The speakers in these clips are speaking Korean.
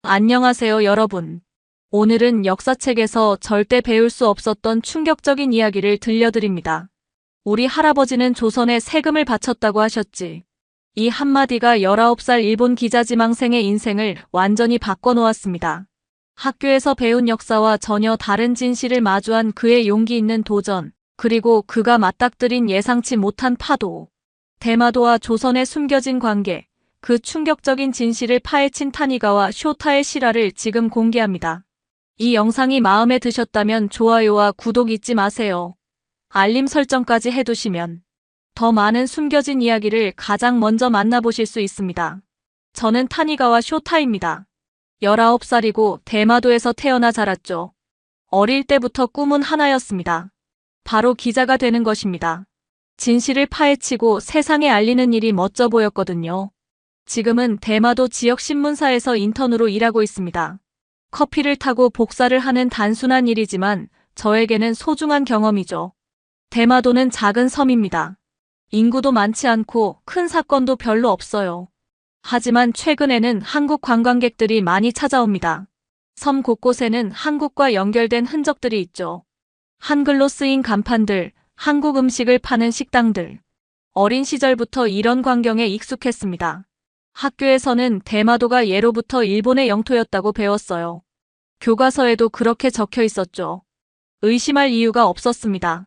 안녕하세요, 여러분. 오늘은 역사책에서 절대 배울 수 없었던 충격적인 이야기를 들려드립니다. 우리 할아버지는 조선에 세금을 바쳤다고 하셨지. 이 한마디가 19살 일본 기자지망생의 인생을 완전히 바꿔놓았습니다. 학교에서 배운 역사와 전혀 다른 진실을 마주한 그의 용기 있는 도전, 그리고 그가 맞닥뜨린 예상치 못한 파도. 대마도와 조선의 숨겨진 관계, 그 충격적인 진실을 파헤친 타니가와 쇼타의 실화를 지금 공개합니다. 이 영상이 마음에 드셨다면 좋아요와 구독 잊지 마세요. 알림 설정까지 해두시면 더 많은 숨겨진 이야기를 가장 먼저 만나보실 수 있습니다. 저는 타니가와 쇼타입니다. 19살이고 대마도에서 태어나 자랐죠. 어릴 때부터 꿈은 하나였습니다. 바로 기자가 되는 것입니다. 진실을 파헤치고 세상에 알리는 일이 멋져 보였거든요. 지금은 대마도 지역 신문사에서 인턴으로 일하고 있습니다. 커피를 타고 복사를 하는 단순한 일이지만 저에게는 소중한 경험이죠. 대마도는 작은 섬입니다. 인구도 많지 않고 큰 사건도 별로 없어요. 하지만 최근에는 한국 관광객들이 많이 찾아옵니다. 섬 곳곳에는 한국과 연결된 흔적들이 있죠. 한글로 쓰인 간판들, 한국 음식을 파는 식당들. 어린 시절부터 이런 광경에 익숙했습니다. 학교에서는 대마도가 예로부터 일본의 영토였다고 배웠어요. 교과서에도 그렇게 적혀 있었죠. 의심할 이유가 없었습니다.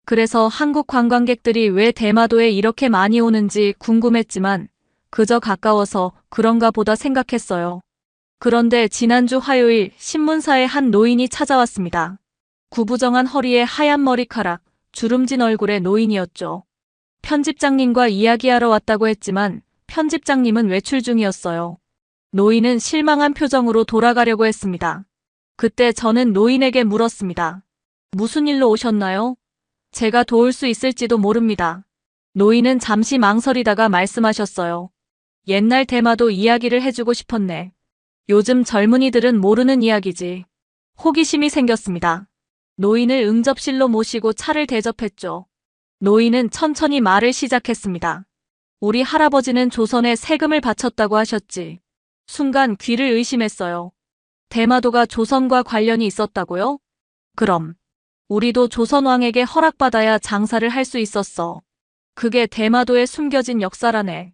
그래서 한국 관광객들이 왜 대마도에 이렇게 많이 오는지 궁금했지만 그저 가까워서 그런가 보다 생각했어요. 그런데 지난주 화요일 신문사에 한 노인이 찾아왔습니다. 구부정한 허리에 하얀 머리카락, 주름진 얼굴의 노인이었죠. 편집장님과 이야기하러 왔다고 했지만 편집장님은 외출 중이었어요. 노인은 실망한 표정으로 돌아가려고 했습니다. 그때 저는 노인에게 물었습니다. 무슨 일로 오셨나요? 제가 도울 수 있을지도 모릅니다. 노인은 잠시 망설이다가 말씀하셨어요. 옛날 대마도 이야기를 해주고 싶었네. 요즘 젊은이들은 모르는 이야기지. 호기심이 생겼습니다. 노인을 응접실로 모시고 차를 대접했죠. 노인은 천천히 말을 시작했습니다. 우리 할아버지는 조선에 세금을 바쳤다고 하셨지. 순간 귀를 의심했어요. 대마도가 조선과 관련이 있었다고요? 그럼 우리도 조선왕에게 허락받아야 장사를 할 수 있었어. 그게 대마도에 숨겨진 역사라네.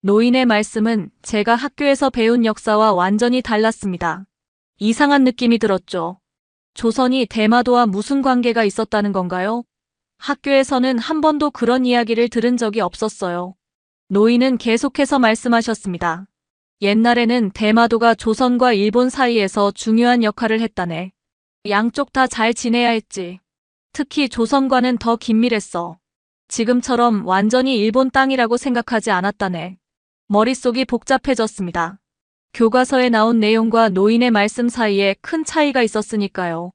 노인의 말씀은 제가 학교에서 배운 역사와 완전히 달랐습니다. 이상한 느낌이 들었죠. 조선이 대마도와 무슨 관계가 있었다는 건가요? 학교에서는 한 번도 그런 이야기를 들은 적이 없었어요. 노인은 계속해서 말씀하셨습니다. 옛날에는 대마도가 조선과 일본 사이에서 중요한 역할을 했다네. 양쪽 다 잘 지내야 했지. 특히 조선과는 더 긴밀했어. 지금처럼 완전히 일본 땅이라고 생각하지 않았다네. 머릿속이 복잡해졌습니다. 교과서에 나온 내용과 노인의 말씀 사이에 큰 차이가 있었으니까요.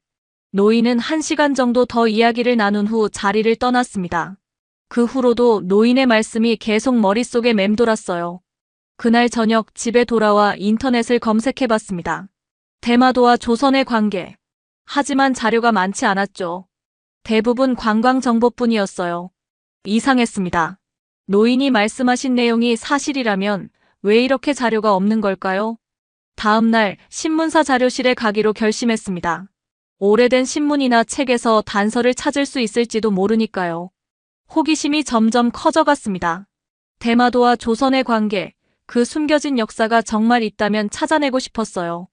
노인은 1시간 정도 더 이야기를 나눈 후 자리를 떠났습니다. 그 후로도 노인의 말씀이 계속 머릿속에 맴돌았어요. 그날 저녁 집에 돌아와 인터넷을 검색해봤습니다. 대마도와 조선의 관계. 하지만 자료가 많지 않았죠. 대부분 관광 정보뿐이었어요. 이상했습니다. 노인이 말씀하신 내용이 사실이라면 왜 이렇게 자료가 없는 걸까요? 다음 날 신문사 자료실에 가기로 결심했습니다. 오래된 신문이나 책에서 단서를 찾을 수 있을지도 모르니까요. 호기심이 점점 커져갔습니다. 대마도와 조선의 관계, 그 숨겨진 역사가 정말 있다면 찾아내고 싶었어요.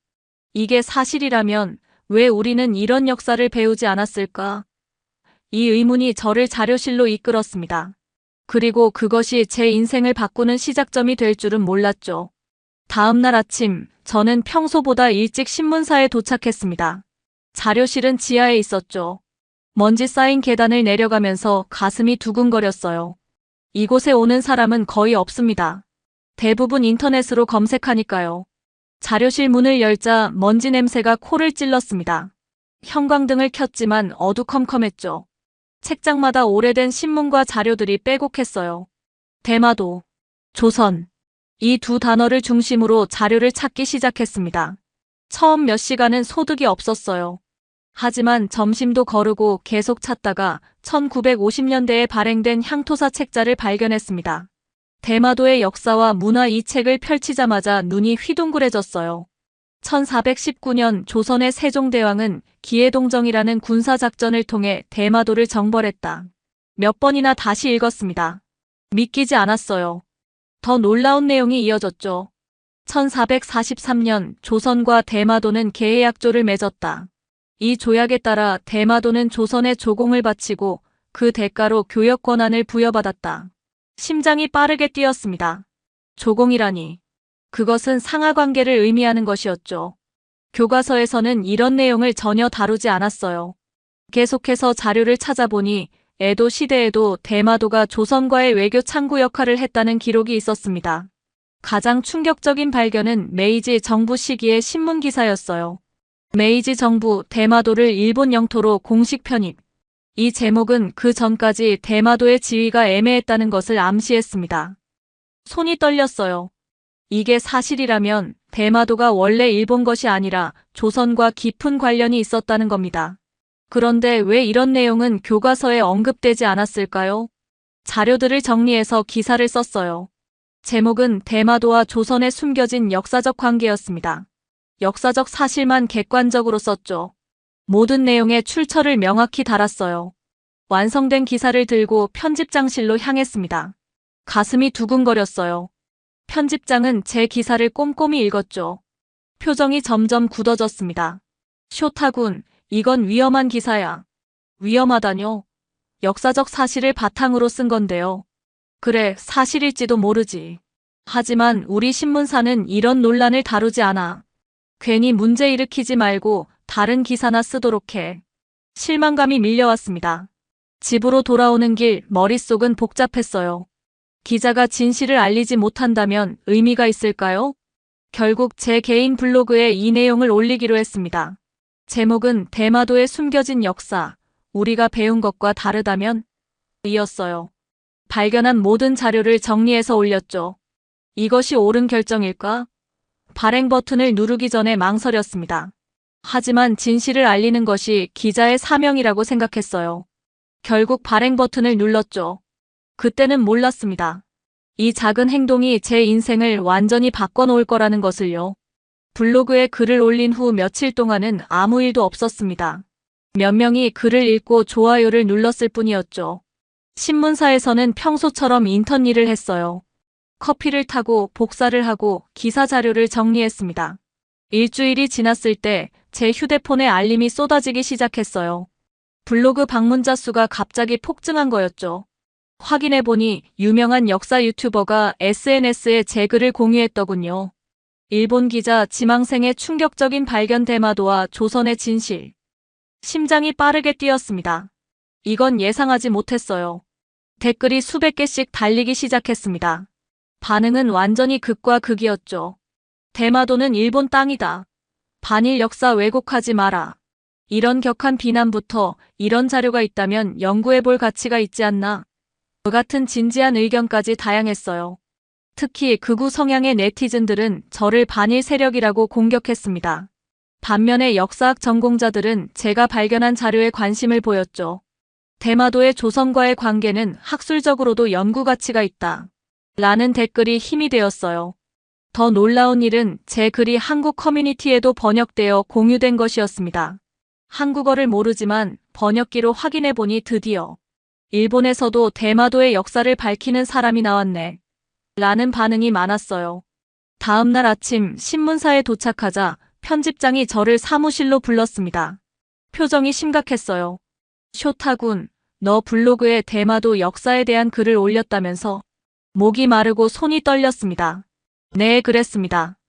이게 사실이라면 왜 우리는 이런 역사를 배우지 않았을까? 이 의문이 저를 자료실로 이끌었습니다. 그리고 그것이 제 인생을 바꾸는 시작점이 될 줄은 몰랐죠. 다음 날 아침, 저는 평소보다 일찍 신문사에 도착했습니다. 자료실은 지하에 있었죠. 먼지 쌓인 계단을 내려가면서 가슴이 두근거렸어요. 이곳에 오는 사람은 거의 없습니다. 대부분 인터넷으로 검색하니까요. 자료실 문을 열자 먼지 냄새가 코를 찔렀습니다. 형광등을 켰지만 어두컴컴했죠. 책장마다 오래된 신문과 자료들이 빼곡했어요. 대마도, 조선. 이 두 단어를 중심으로 자료를 찾기 시작했습니다. 처음 몇 시간은 소득이 없었어요. 하지만 점심도 거르고 계속 찾다가 1950년대에 발행된 향토사 책자를 발견했습니다. 대마도의 역사와 문화 이 책을 펼치자마자 눈이 휘둥그레졌어요. 1419년 조선의 세종대왕은 기해동정이라는 군사작전을 통해 대마도를 정벌했다. 몇 번이나 다시 읽었습니다. 믿기지 않았어요. 더 놀라운 내용이 이어졌죠. 1443년 조선과 대마도는 계해약조를 맺었다. 이 조약에 따라 대마도는 조선에 조공을 바치고 그 대가로 교역 권한을 부여받았다. 심장이 빠르게 뛰었습니다. 조공이라니. 그것은 상하관계를 의미하는 것이었죠. 교과서에서는 이런 내용을 전혀 다루지 않았어요. 계속해서 자료를 찾아보니 에도 시대에도 대마도가 조선과의 외교 창구 역할을 했다는 기록이 있었습니다. 가장 충격적인 발견은 메이지 정부 시기의 신문 기사였어요. 메이지 정부 대마도를 일본 영토로 공식 편입. 이 제목은 그 전까지 대마도의 지위가 애매했다는 것을 암시했습니다. 손이 떨렸어요. 이게 사실이라면 대마도가 원래 일본 것이 아니라 조선과 깊은 관련이 있었다는 겁니다. 그런데 왜 이런 내용은 교과서에 언급되지 않았을까요? 자료들을 정리해서 기사를 썼어요. 제목은 대마도와 조선에 숨겨진 역사적 관계였습니다. 역사적 사실만 객관적으로 썼죠. 모든 내용의 출처를 명확히 달았어요. 완성된 기사를 들고 편집장실로 향했습니다. 가슴이 두근거렸어요. 편집장은 제 기사를 꼼꼼히 읽었죠. 표정이 점점 굳어졌습니다. 쇼타군, 이건 위험한 기사야. 위험하다뇨? 역사적 사실을 바탕으로 쓴 건데요. 그래, 사실일지도 모르지. 하지만 우리 신문사는 이런 논란을 다루지 않아. 괜히 문제 일으키지 말고 다른 기사나 쓰도록 해. 실망감이 밀려왔습니다. 집으로 돌아오는 길 머릿속은 복잡했어요. 기자가 진실을 알리지 못한다면 의미가 있을까요? 결국 제 개인 블로그에 이 내용을 올리기로 했습니다. 제목은 대마도에 숨겨진 역사, 우리가 배운 것과 다르다면? 이었어요. 발견한 모든 자료를 정리해서 올렸죠. 이것이 옳은 결정일까? 발행 버튼을 누르기 전에 망설였습니다. 하지만 진실을 알리는 것이 기자의 사명이라고 생각했어요. 결국 발행 버튼을 눌렀죠. 그때는 몰랐습니다. 이 작은 행동이 제 인생을 완전히 바꿔놓을 거라는 것을요. 블로그에 글을 올린 후 며칠 동안은 아무 일도 없었습니다. 몇 명이 글을 읽고 좋아요를 눌렀을 뿐이었죠. 신문사에서는 평소처럼 인턴 일을 했어요. 커피를 타고 복사를 하고 기사 자료를 정리했습니다. 일주일이 지났을 때 제 휴대폰에 알림이 쏟아지기 시작했어요. 블로그 방문자 수가 갑자기 폭증한 거였죠. 확인해보니 유명한 역사 유튜버가 SNS에 제 글을 공유했더군요. 일본 기자 지망생의 충격적인 발견 대마도와 조선의 진실. 심장이 빠르게 뛰었습니다. 이건 예상하지 못했어요. 댓글이 수백 개씩 달리기 시작했습니다. 반응은 완전히 극과 극이었죠. 대마도는 일본 땅이다. 반일 역사 왜곡하지 마라. 이런 격한 비난부터 이런 자료가 있다면 연구해볼 가치가 있지 않나. 그 같은 진지한 의견까지 다양했어요. 특히 극우 성향의 네티즌들은 저를 반일 세력이라고 공격했습니다. 반면에 역사학 전공자들은 제가 발견한 자료에 관심을 보였죠. 대마도의 조선과의 관계는 학술적으로도 연구 가치가 있다. 라는 댓글이 힘이 되었어요. 더 놀라운 일은 제 글이 한국 커뮤니티에도 번역되어 공유된 것이었습니다. 한국어를 모르지만 번역기로 확인해보니 드디어 일본에서도 대마도의 역사를 밝히는 사람이 나왔네. 라는 반응이 많았어요. 다음 날 아침 신문사에 도착하자 편집장이 저를 사무실로 불렀습니다. 표정이 심각했어요. 쇼타군, 너 블로그에 대마도 역사에 대한 글을 올렸다면서? 목이 마르고 손이 떨렸습니다. 네, 그랬습니다.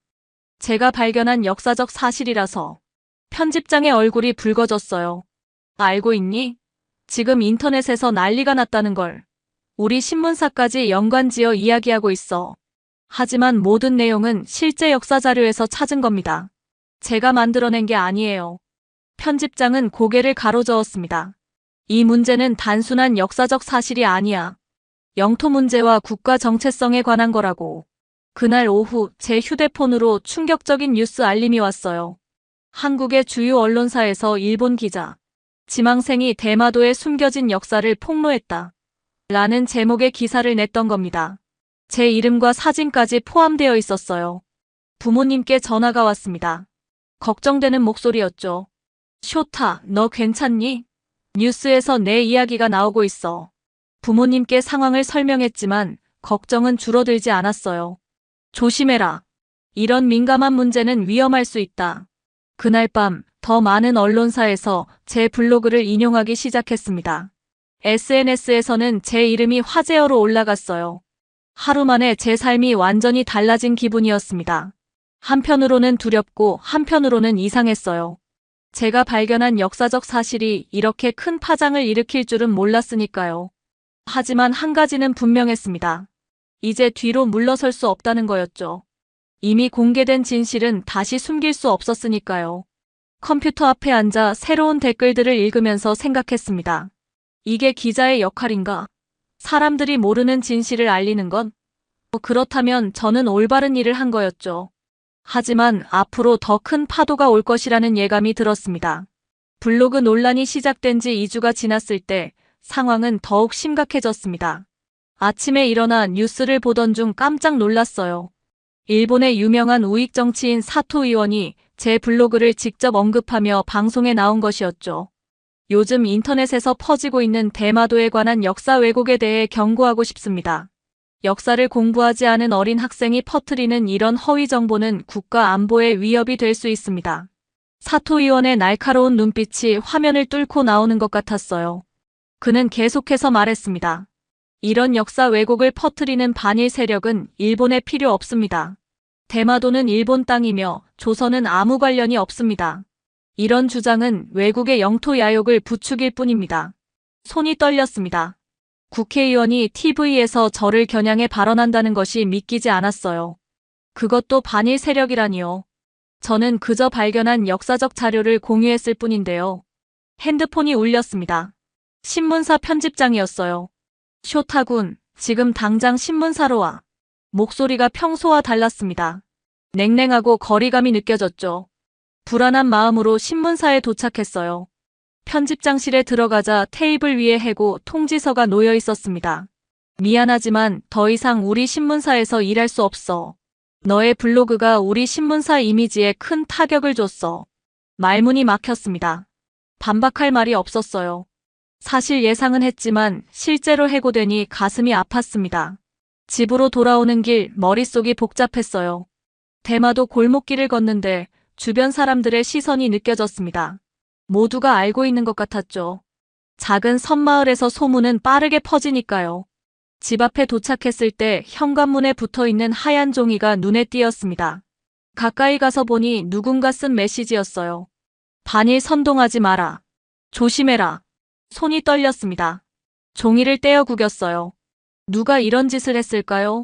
제가 발견한 역사적 사실이라서. 편집장의 얼굴이 붉어졌어요. 알고 있니? 지금 인터넷에서 난리가 났다는 걸. 우리 신문사까지 연관지어 이야기하고 있어. 하지만 모든 내용은 실제 역사 자료에서 찾은 겁니다. 제가 만들어낸 게 아니에요. 편집장은 고개를 가로저었습니다. 이 문제는 단순한 역사적 사실이 아니야. 영토 문제와 국가 정체성에 관한 거라고. 그날 오후 제 휴대폰으로 충격적인 뉴스 알림이 왔어요. 한국의 주요 언론사에서 일본 기자, 지망생이 대마도에 숨겨진 역사를 폭로했다. 라는 제목의 기사를 냈던 겁니다. 제 이름과 사진까지 포함되어 있었어요. 부모님께 전화가 왔습니다. 걱정되는 목소리였죠. 쇼타, 너 괜찮니? 뉴스에서 내 이야기가 나오고 있어. 부모님께 상황을 설명했지만 걱정은 줄어들지 않았어요. 조심해라. 이런 민감한 문제는 위험할 수 있다. 그날 밤 더 많은 언론사에서 제 블로그를 인용하기 시작했습니다. SNS에서는 제 이름이 화제어로 올라갔어요. 하루 만에 제 삶이 완전히 달라진 기분이었습니다. 한편으로는 두렵고 한편으로는 이상했어요. 제가 발견한 역사적 사실이 이렇게 큰 파장을 일으킬 줄은 몰랐으니까요. 하지만 한 가지는 분명했습니다. 이제 뒤로 물러설 수 없다는 거였죠. 이미 공개된 진실은 다시 숨길 수 없었으니까요. 컴퓨터 앞에 앉아 새로운 댓글들을 읽으면서 생각했습니다. 이게 기자의 역할인가? 사람들이 모르는 진실을 알리는 건? 그렇다면 저는 올바른 일을 한 거였죠. 하지만 앞으로 더 큰 파도가 올 것이라는 예감이 들었습니다. 블로그 논란이 시작된 지 2주가 지났을 때 상황은 더욱 심각해졌습니다. 아침에 일어나 뉴스를 보던 중 깜짝 놀랐어요. 일본의 유명한 우익 정치인 사토 의원이 제 블로그를 직접 언급하며 방송에 나온 것이었죠. 요즘 인터넷에서 퍼지고 있는 대마도에 관한 역사 왜곡에 대해 경고하고 싶습니다. 역사를 공부하지 않은 어린 학생이 퍼뜨리는 이런 허위 정보는 국가 안보에 위협이 될 수 있습니다. 사토 의원의 날카로운 눈빛이 화면을 뚫고 나오는 것 같았어요. 그는 계속해서 말했습니다. 이런 역사 왜곡을 퍼뜨리는 반일 세력은 일본에 필요 없습니다. 대마도는 일본 땅이며 조선은 아무 관련이 없습니다. 이런 주장은 외국의 영토 야욕을 부추길 뿐입니다. 손이 떨렸습니다. 국회의원이 TV에서 저를 겨냥해 발언한다는 것이 믿기지 않았어요. 그것도 반일 세력이라니요. 저는 그저 발견한 역사적 자료를 공유했을 뿐인데요. 핸드폰이 울렸습니다. 신문사 편집장이었어요. 쇼타군, 지금 당장 신문사로 와. 목소리가 평소와 달랐습니다. 냉랭하고 거리감이 느껴졌죠. 불안한 마음으로 신문사에 도착했어요. 편집장실에 들어가자 테이블 위에 해고 통지서가 놓여 있었습니다. 미안하지만 더 이상 우리 신문사에서 일할 수 없어. 너의 블로그가 우리 신문사 이미지에 큰 타격을 줬어. 말문이 막혔습니다. 반박할 말이 없었어요. 사실 예상은 했지만 실제로 해고되니 가슴이 아팠습니다. 집으로 돌아오는 길 머릿속이 복잡했어요. 대마도 골목길을 걷는데 주변 사람들의 시선이 느껴졌습니다. 모두가 알고 있는 것 같았죠. 작은 섬마을에서 소문은 빠르게 퍼지니까요. 집 앞에 도착했을 때 현관문에 붙어있는 하얀 종이가 눈에 띄었습니다. 가까이 가서 보니 누군가 쓴 메시지였어요. 반일 선동하지 마라. 조심해라. 손이 떨렸습니다. 종이를 떼어 구겼어요. 누가 이런 짓을 했을까요?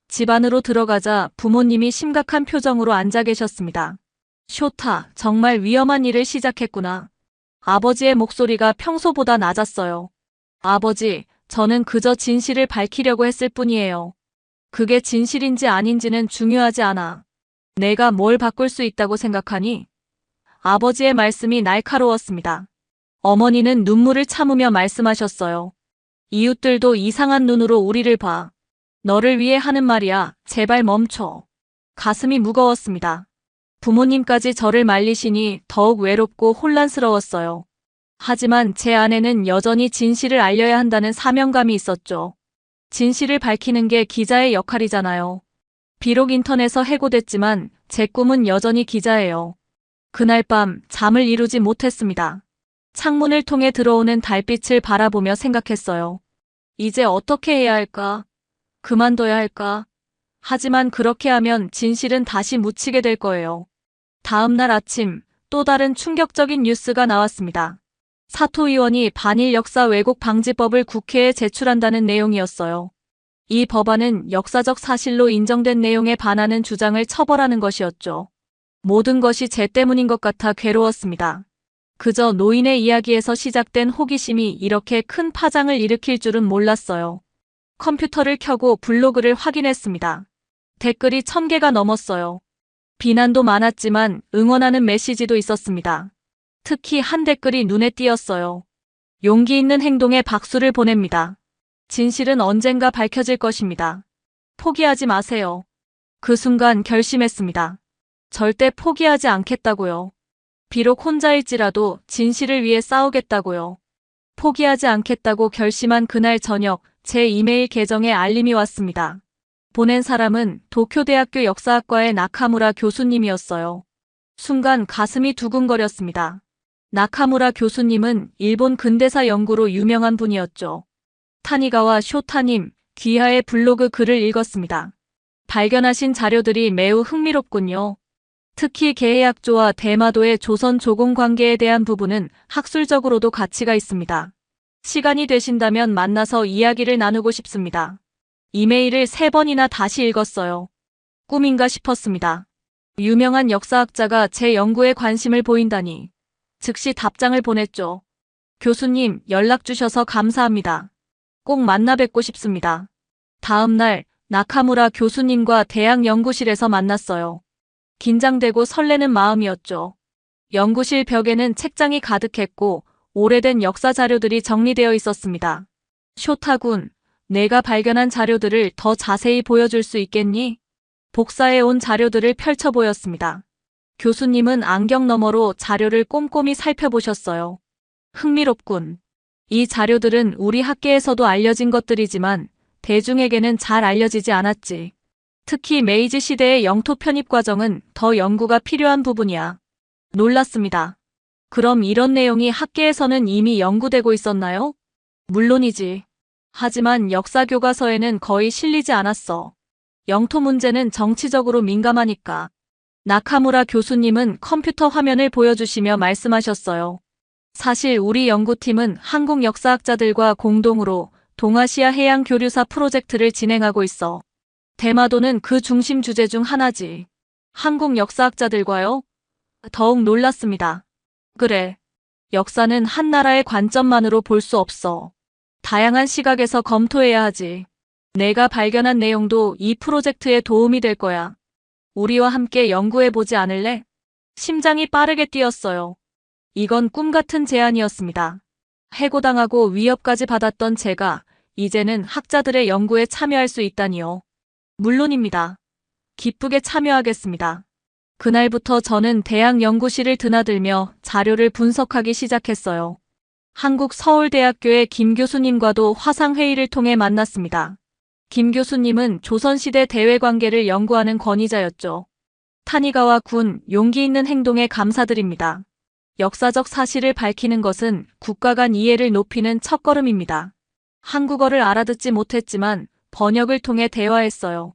집 안으로 들어가자 부모님이 심각한 표정으로 앉아 계셨습니다. 쇼타, 정말 위험한 일을 시작했구나. 아버지의 목소리가 평소보다 낮았어요. 아버지, 저는 그저 진실을 밝히려고 했을 뿐이에요. 그게 진실인지 아닌지는 중요하지 않아. 내가 뭘 바꿀 수 있다고 생각하니? 아버지의 말씀이 날카로웠습니다. 어머니는 눈물을 참으며 말씀하셨어요. 이웃들도 이상한 눈으로 우리를 봐. 너를 위해 하는 말이야. 제발 멈춰. 가슴이 무거웠습니다. 부모님까지 저를 말리시니 더욱 외롭고 혼란스러웠어요. 하지만 제 안에는 여전히 진실을 알려야 한다는 사명감이 있었죠. 진실을 밝히는 게 기자의 역할이잖아요. 비록 인터넷에서 해고됐지만 제 꿈은 여전히 기자예요. 그날 밤 잠을 이루지 못했습니다. 창문을 통해 들어오는 달빛을 바라보며 생각했어요. 이제 어떻게 해야 할까? 그만둬야 할까? 하지만 그렇게 하면 진실은 다시 묻히게 될 거예요. 다음 날 아침 또 다른 충격적인 뉴스가 나왔습니다. 사토 의원이 반일 역사 왜곡 방지법을 국회에 제출한다는 내용이었어요. 이 법안은 역사적 사실로 인정된 내용에 반하는 주장을 처벌하는 것이었죠. 모든 것이 제 때문인 것 같아 괴로웠습니다. 그저 노인의 이야기에서 시작된 호기심이 이렇게 큰 파장을 일으킬 줄은 몰랐어요. 컴퓨터를 켜고 블로그를 확인했습니다. 댓글이 1000개가 넘었어요. 비난도 많았지만 응원하는 메시지도 있었습니다. 특히 한 댓글이 눈에 띄었어요. 용기 있는 행동에 박수를 보냅니다. 진실은 언젠가 밝혀질 것입니다. 포기하지 마세요. 그 순간 결심했습니다. 절대 포기하지 않겠다고요. 비록 혼자일지라도 진실을 위해 싸우겠다고요. 포기하지 않겠다고 결심한 그날 저녁 제 이메일 계정에 알림이 왔습니다. 보낸 사람은 도쿄대학교 역사학과의 나카무라 교수님이었어요. 순간 가슴이 두근거렸습니다. 나카무라 교수님은 일본 근대사 연구로 유명한 분이었죠. 타니가와 쇼타님, 귀하의 블로그 글을 읽었습니다. 발견하신 자료들이 매우 흥미롭군요. 특히 게헤약조와 대마도의 조선 조공 관계에 대한 부분은 학술적으로도 가치가 있습니다. 시간이 되신다면 만나서 이야기를 나누고 싶습니다. 이메일을 3번이나 다시 읽었어요. 꿈인가 싶었습니다. 유명한 역사학자가 제 연구에 관심을 보인다니. 즉시 답장을 보냈죠. 교수님, 연락 주셔서 감사합니다. 꼭 만나 뵙고 싶습니다. 다음 날 나카무라 교수님과 대학 연구실에서 만났어요. 긴장되고 설레는 마음이었죠. 연구실 벽에는 책장이 가득했고 오래된 역사 자료들이 정리되어 있었습니다. 쇼타군, 내가 발견한 자료들을 더 자세히 보여줄 수 있겠니? 복사해 온 자료들을 펼쳐 보였습니다. 교수님은 안경 너머로 자료를 꼼꼼히 살펴보셨어요. 흥미롭군. 이 자료들은 우리 학계에서도 알려진 것들이지만 대중에게는 잘 알려지지 않았지. 특히 메이지 시대의 영토 편입 과정은 더 연구가 필요한 부분이야. 놀랐습니다. 그럼 이런 내용이 학계에서는 이미 연구되고 있었나요? 물론이지. 하지만 역사 교과서에는 거의 실리지 않았어. 영토 문제는 정치적으로 민감하니까. 나카무라 교수님은 컴퓨터 화면을 보여주시며 말씀하셨어요. 사실 우리 연구팀은 한국 역사학자들과 공동으로 동아시아 해양 교류사 프로젝트를 진행하고 있어. 대마도는 그 중심 주제 중 하나지. 한국 역사학자들과요? 더욱 놀랐습니다. 그래. 역사는 한 나라의 관점만으로 볼 수 없어. 다양한 시각에서 검토해야 하지. 내가 발견한 내용도 이 프로젝트에 도움이 될 거야. 우리와 함께 연구해보지 않을래? 심장이 빠르게 뛰었어요. 이건 꿈 같은 제안이었습니다. 해고당하고 위협까지 받았던 제가 이제는 학자들의 연구에 참여할 수 있다니요. 물론입니다. 기쁘게 참여하겠습니다. 그날부터 저는 대학 연구실을 드나들며 자료를 분석하기 시작했어요. 한국 서울대학교의 김 교수님과도 화상회의를 통해 만났습니다. 김 교수님은 조선시대 대외관계를 연구하는 권위자였죠. 타니가와 군, 용기 있는 행동에 감사드립니다. 역사적 사실을 밝히는 것은 국가 간 이해를 높이는 첫걸음입니다. 한국어를 알아듣지 못했지만 번역을 통해 대화했어요.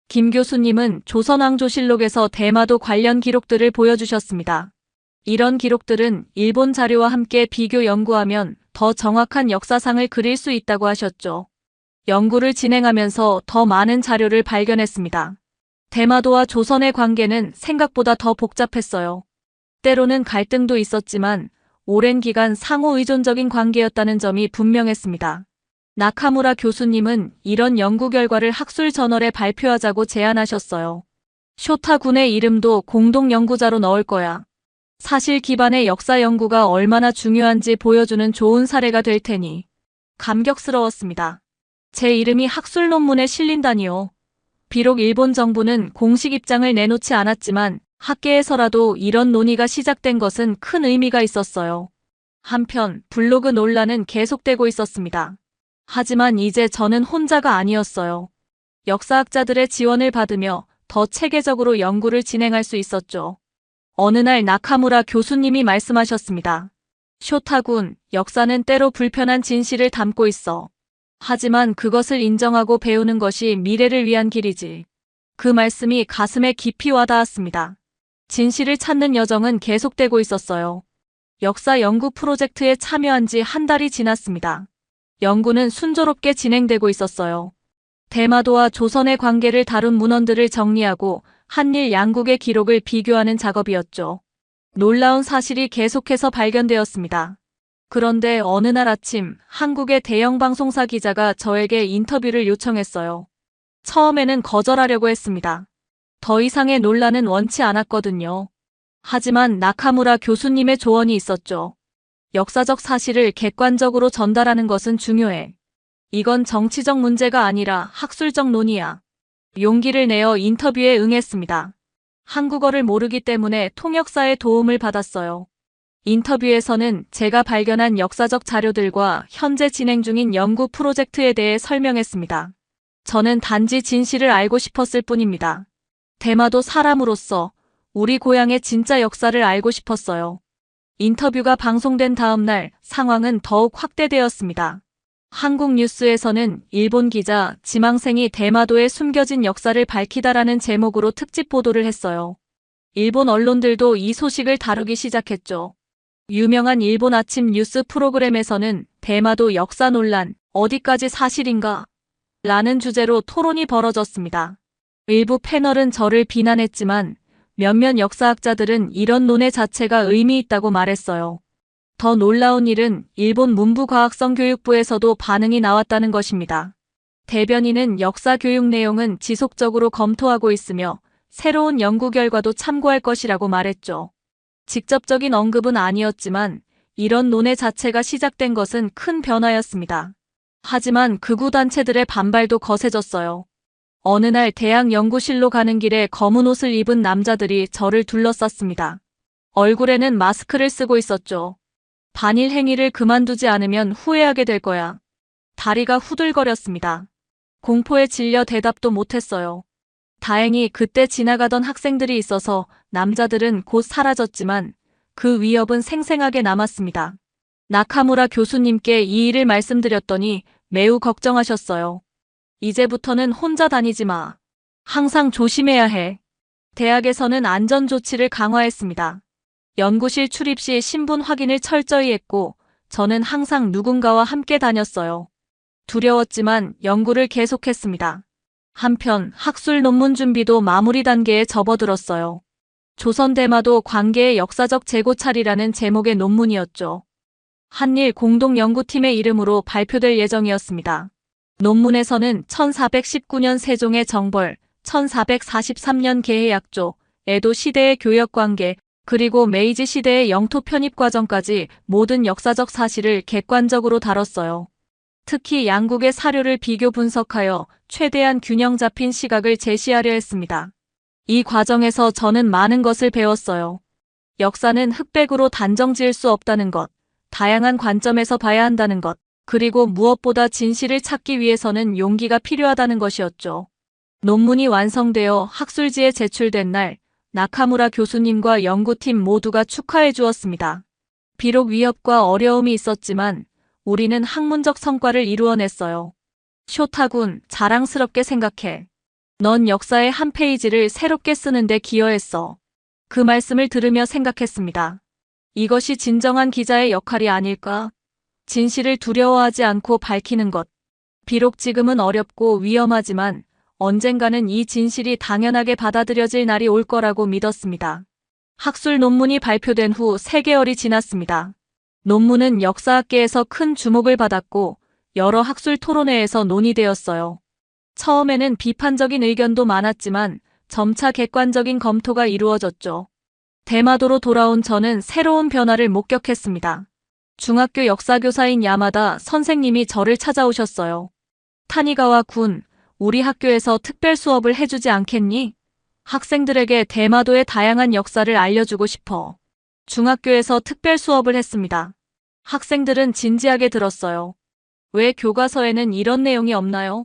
김 교수님은 조선왕조실록에서 대마도 관련 기록들을 보여주셨습니다. 이런 기록들은 일본 자료와 함께 비교 연구하면 더 정확한 역사상을 그릴 수 있다고 하셨죠. 연구를 진행하면서 더 많은 자료를 발견했습니다. 대마도와 조선의 관계는 생각보다 더 복잡했어요. 때로는 갈등도 있었지만 오랜 기간 상호 의존적인 관계였다는 점이 분명했습니다. 나카무라 교수님은 이런 연구 결과를 학술 저널에 발표하자고 제안하셨어요. 쇼타 군의 이름도 공동 연구자로 넣을 거야. 사실 기반의 역사 연구가 얼마나 중요한지 보여주는 좋은 사례가 될 테니. 감격스러웠습니다. 제 이름이 학술 논문에 실린다니요. 비록 일본 정부는 공식 입장을 내놓지 않았지만 학계에서라도 이런 논의가 시작된 것은 큰 의미가 있었어요. 한편 블로그 논란은 계속되고 있었습니다. 하지만 이제 저는 혼자가 아니었어요. 역사학자들의 지원을 받으며 더 체계적으로 연구를 진행할 수 있었죠. 어느 날 나카무라 교수님이 말씀하셨습니다. 쇼타군, 역사는 때로 불편한 진실을 담고 있어. 하지만 그것을 인정하고 배우는 것이 미래를 위한 길이지. 그 말씀이 가슴에 깊이 와닿았습니다. 진실을 찾는 여정은 계속되고 있었어요. 역사 연구 프로젝트에 참여한 지 한 달이 지났습니다. 연구는 순조롭게 진행되고 있었어요. 대마도와 조선의 관계를 다룬 문헌들을 정리하고 한일 양국의 기록을 비교하는 작업이었죠. 놀라운 사실이 계속해서 발견되었습니다. 그런데 어느 날 아침 한국의 대형 방송사 기자가 저에게 인터뷰를 요청했어요. 처음에는 거절하려고 했습니다. 더 이상의 논란은 원치 않았거든요. 하지만 나카무라 교수님의 조언이 있었죠. 역사적 사실을 객관적으로 전달하는 것은 중요해. 이건 정치적 문제가 아니라 학술적 논의야. 용기를 내어 인터뷰에 응했습니다. 한국어를 모르기 때문에 통역사의 도움을 받았어요. 인터뷰에서는 제가 발견한 역사적 자료들과 현재 진행 중인 연구 프로젝트에 대해 설명했습니다. 저는 단지 진실을 알고 싶었을 뿐입니다. 대마도 사람으로서 우리 고향의 진짜 역사를 알고 싶었어요. 인터뷰가 방송된 다음 날 상황은 더욱 확대되었습니다. 한국 뉴스에서는 일본 기자 지망생이 대마도에 숨겨진 역사를 밝히다라는 제목으로 특집 보도를 했어요. 일본 언론들도 이 소식을 다루기 시작했죠. 유명한 일본 아침 뉴스 프로그램에서는 대마도 역사 논란, 어디까지 사실인가? 라는 주제로 토론이 벌어졌습니다. 일부 패널은 저를 비난했지만 몇몇 역사학자들은 이런 논의 자체가 의미 있다고 말했어요. 더 놀라운 일은 일본 문부과학성교육부에서도 반응이 나왔다는 것입니다. 대변인은 역사 교육 내용은 지속적으로 검토하고 있으며 새로운 연구 결과도 참고할 것이라고 말했죠. 직접적인 언급은 아니었지만 이런 논의 자체가 시작된 것은 큰 변화였습니다. 하지만 극우 단체들의 반발도 거세졌어요. 어느 날 대학 연구실로 가는 길에 검은 옷을 입은 남자들이 저를 둘러쌌습니다. 얼굴에는 마스크를 쓰고 있었죠. 반일 행위를 그만두지 않으면 후회하게 될 거야. 다리가 후들거렸습니다. 공포에 질려 대답도 못했어요. 다행히 그때 지나가던 학생들이 있어서 남자들은 곧 사라졌지만 그 위협은 생생하게 남았습니다. 나카무라 교수님께 이 일을 말씀드렸더니 매우 걱정하셨어요. 이제부터는 혼자 다니지 마. 항상 조심해야 해. 대학에서는 안전조치를 강화했습니다. 연구실 출입 시 신분 확인을 철저히 했고 저는 항상 누군가와 함께 다녔어요. 두려웠지만 연구를 계속했습니다. 한편 학술 논문 준비도 마무리 단계에 접어들었어요. 조선대마도 관계의 역사적 재고찰이라는 제목의 논문이었죠. 한일 공동연구팀의 이름으로 발표될 예정이었습니다. 논문에서는 1419년 세종의 정벌, 1443년 개해약조, 에도 시대의 교역관계, 그리고 메이지 시대의 영토 편입 과정까지 모든 역사적 사실을 객관적으로 다뤘어요. 특히 양국의 사료를 비교 분석하여 최대한 균형 잡힌 시각을 제시하려 했습니다. 이 과정에서 저는 많은 것을 배웠어요. 역사는 흑백으로 단정 지을 수 없다는 것, 다양한 관점에서 봐야 한다는 것, 그리고 무엇보다 진실을 찾기 위해서는 용기가 필요하다는 것이었죠. 논문이 완성되어 학술지에 제출된 날, 나카무라 교수님과 연구팀 모두가 축하해 주었습니다. 비록 위협과 어려움이 있었지만 우리는 학문적 성과를 이루어냈어요. 쇼타군, 자랑스럽게 생각해. 넌 역사의 한 페이지를 새롭게 쓰는데 기여했어. 그 말씀을 들으며 생각했습니다. 이것이 진정한 기자의 역할이 아닐까? 진실을 두려워하지 않고 밝히는 것. 비록 지금은 어렵고 위험하지만 언젠가는 이 진실이 당연하게 받아들여질 날이 올 거라고 믿었습니다. 학술 논문이 발표된 후 3개월이 지났습니다. 논문은 역사학계에서 큰 주목을 받았고 여러 학술 토론회에서 논의되었어요. 처음에는 비판적인 의견도 많았지만 점차 객관적인 검토가 이루어졌죠. 대마도로 돌아온 저는 새로운 변화를 목격했습니다. 중학교 역사교사인 야마다 선생님이 저를 찾아오셨어요. 타니가와 군, 우리 학교에서 특별 수업을 해주지 않겠니? 학생들에게 대마도의 다양한 역사를 알려주고 싶어. 중학교에서 특별 수업을 했습니다. 학생들은 진지하게 들었어요. 왜 교과서에는 이런 내용이 없나요?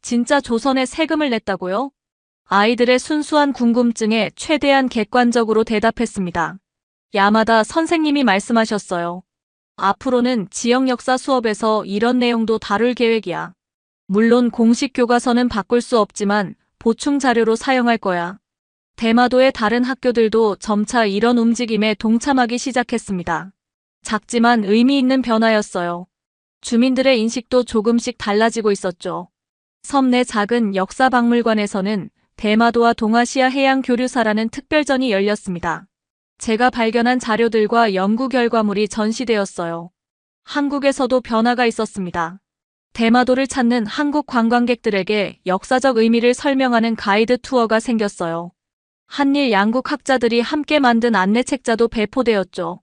진짜 조선에 세금을 냈다고요? 아이들의 순수한 궁금증에 최대한 객관적으로 대답했습니다. 야마다 선생님이 말씀하셨어요. 앞으로는 지역 역사 수업에서 이런 내용도 다룰 계획이야. 물론 공식 교과서는 바꿀 수 없지만 보충 자료로 사용할 거야. 대마도의 다른 학교들도 점차 이런 움직임에 동참하기 시작했습니다. 작지만 의미 있는 변화였어요. 주민들의 인식도 조금씩 달라지고 있었죠. 섬 내 작은 역사박물관에서는 대마도와 동아시아 해양교류사라는 특별전이 열렸습니다. 제가 발견한 자료들과 연구 결과물이 전시되었어요. 한국에서도 변화가 있었습니다. 대마도를 찾는 한국 관광객들에게 역사적 의미를 설명하는 가이드 투어가 생겼어요. 한일 양국 학자들이 함께 만든 안내책자도 배포되었죠.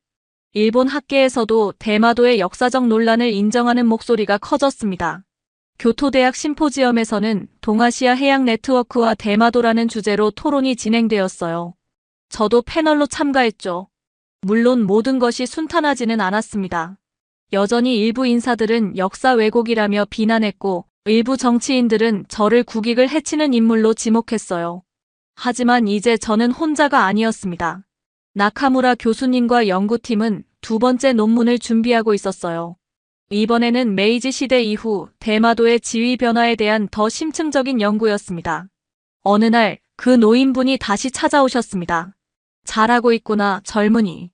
일본 학계에서도 대마도의 역사적 논란을 인정하는 목소리가 커졌습니다. 교토대학 심포지엄에서는 동아시아 해양 네트워크와 대마도라는 주제로 토론이 진행되었어요. 저도 패널로 참가했죠. 물론 모든 것이 순탄하지는 않았습니다. 여전히 일부 인사들은 역사 왜곡이라며 비난했고 일부 정치인들은 저를 국익을 해치는 인물로 지목했어요. 하지만 이제 저는 혼자가 아니었습니다. 나카무라 교수님과 연구팀은 두 번째 논문을 준비하고 있었어요. 이번에는 메이지 시대 이후 대마도의 지위 변화에 대한 더 심층적인 연구였습니다. 어느 날 그 노인분이 다시 찾아오셨습니다. 잘하고 있구나, 젊은이.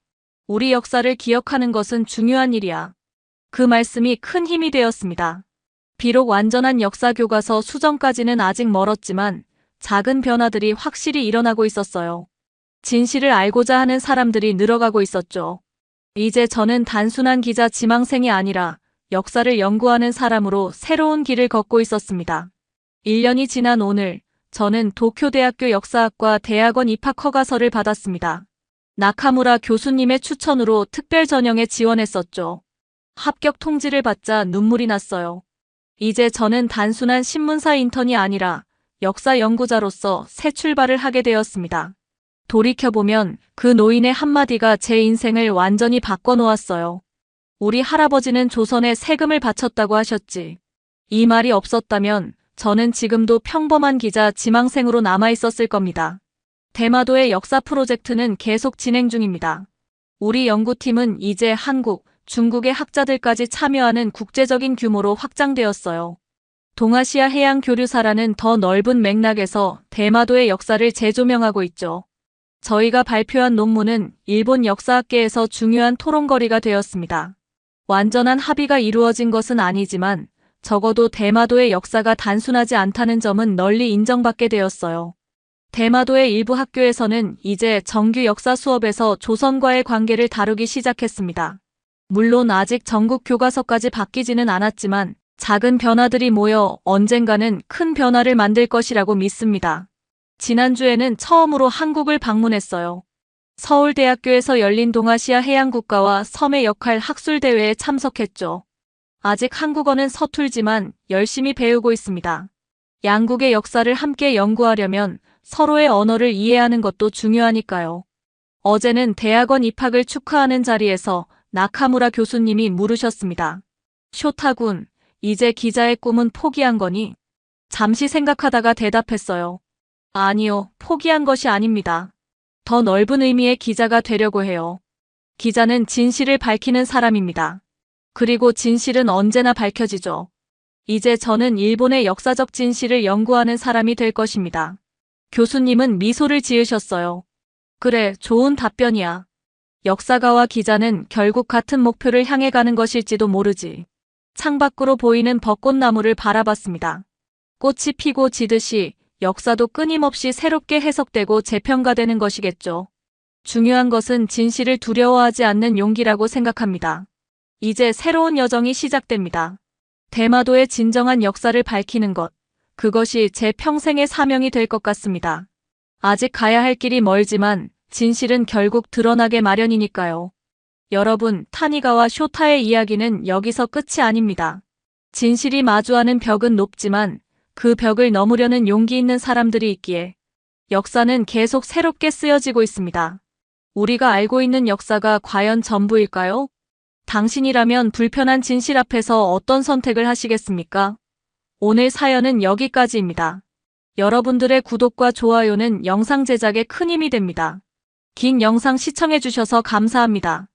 우리 역사를 기억하는 것은 중요한 일이야. 그 말씀이 큰 힘이 되었습니다. 비록 완전한 역사 교과서 수정까지는 아직 멀었지만 작은 변화들이 확실히 일어나고 있었어요. 진실을 알고자 하는 사람들이 늘어가고 있었죠. 이제 저는 단순한 기자 지망생이 아니라 역사를 연구하는 사람으로 새로운 길을 걷고 있었습니다. 1년이 지난 오늘, 저는 도쿄대학교 역사학과 대학원 입학 허가서를 받았습니다. 나카무라 교수님의 추천으로 특별 전형에 지원했었죠. 합격 통지를 받자 눈물이 났어요. 이제 저는 단순한 신문사 인턴이 아니라 역사 연구자로서 새 출발을 하게 되었습니다. 돌이켜보면 그 노인의 한마디가 제 인생을 완전히 바꿔놓았어요. 우리 할아버지는 조선에 세금을 바쳤다고 하셨지. 이 말이 없었다면 저는 지금도 평범한 기자 지망생으로 남아있었을 겁니다. 대마도의 역사 프로젝트는 계속 진행 중입니다. 우리 연구팀은 이제 한국, 중국의 학자들까지 참여하는 국제적인 규모로 확장되었어요. 동아시아 해양 교류사라는 더 넓은 맥락에서 대마도의 역사를 재조명하고 있죠. 저희가 발표한 논문은 일본 역사학계에서 중요한 토론거리가 되었습니다. 완전한 합의가 이루어진 것은 아니지만 적어도 대마도의 역사가 단순하지 않다는 점은 널리 인정받게 되었어요. 대마도의 일부 학교에서는 이제 정규 역사 수업에서 조선과의 관계를 다루기 시작했습니다. 물론 아직 전국 교과서까지 바뀌지는 않았지만 작은 변화들이 모여 언젠가는 큰 변화를 만들 것이라고 믿습니다. 지난주에는 처음으로 한국을 방문했어요. 서울대학교에서 열린 동아시아 해양국가와 섬의 역할 학술대회에 참석했죠. 아직 한국어는 서툴지만 열심히 배우고 있습니다. 양국의 역사를 함께 연구하려면 서로의 언어를 이해하는 것도 중요하니까요. 어제는 대학원 입학을 축하하는 자리에서 나카무라 교수님이 물으셨습니다. 쇼타군, 이제 기자의 꿈은 포기한 거니? 잠시 생각하다가 대답했어요. 아니요, 포기한 것이 아닙니다. 더 넓은 의미의 기자가 되려고 해요. 기자는 진실을 밝히는 사람입니다. 그리고 진실은 언제나 밝혀지죠. 이제 저는 일본의 역사적 진실을 연구하는 사람이 될 것입니다. 교수님은 미소를 지으셨어요. 그래, 좋은 답변이야. 역사가와 기자는 결국 같은 목표를 향해 가는 것일지도 모르지. 창밖으로 보이는 벚꽃나무를 바라봤습니다. 꽃이 피고 지듯이 역사도 끊임없이 새롭게 해석되고 재평가되는 것이겠죠. 중요한 것은 진실을 두려워하지 않는 용기라고 생각합니다. 이제 새로운 여정이 시작됩니다. 대마도의 진정한 역사를 밝히는 것, 그것이 제 평생의 사명이 될 것 같습니다. 아직 가야 할 길이 멀지만 진실은 결국 드러나게 마련이니까요. 여러분, 타니가와 쇼타의 이야기는 여기서 끝이 아닙니다. 진실이 마주하는 벽은 높지만 그 벽을 넘으려는 용기 있는 사람들이 있기에 역사는 계속 새롭게 쓰여지고 있습니다. 우리가 알고 있는 역사가 과연 전부일까요? 당신이라면 불편한 진실 앞에서 어떤 선택을 하시겠습니까? 오늘 사연은 여기까지입니다. 여러분들의 구독과 좋아요는 영상 제작에 큰 힘이 됩니다. 긴 영상 시청해주셔서 감사합니다.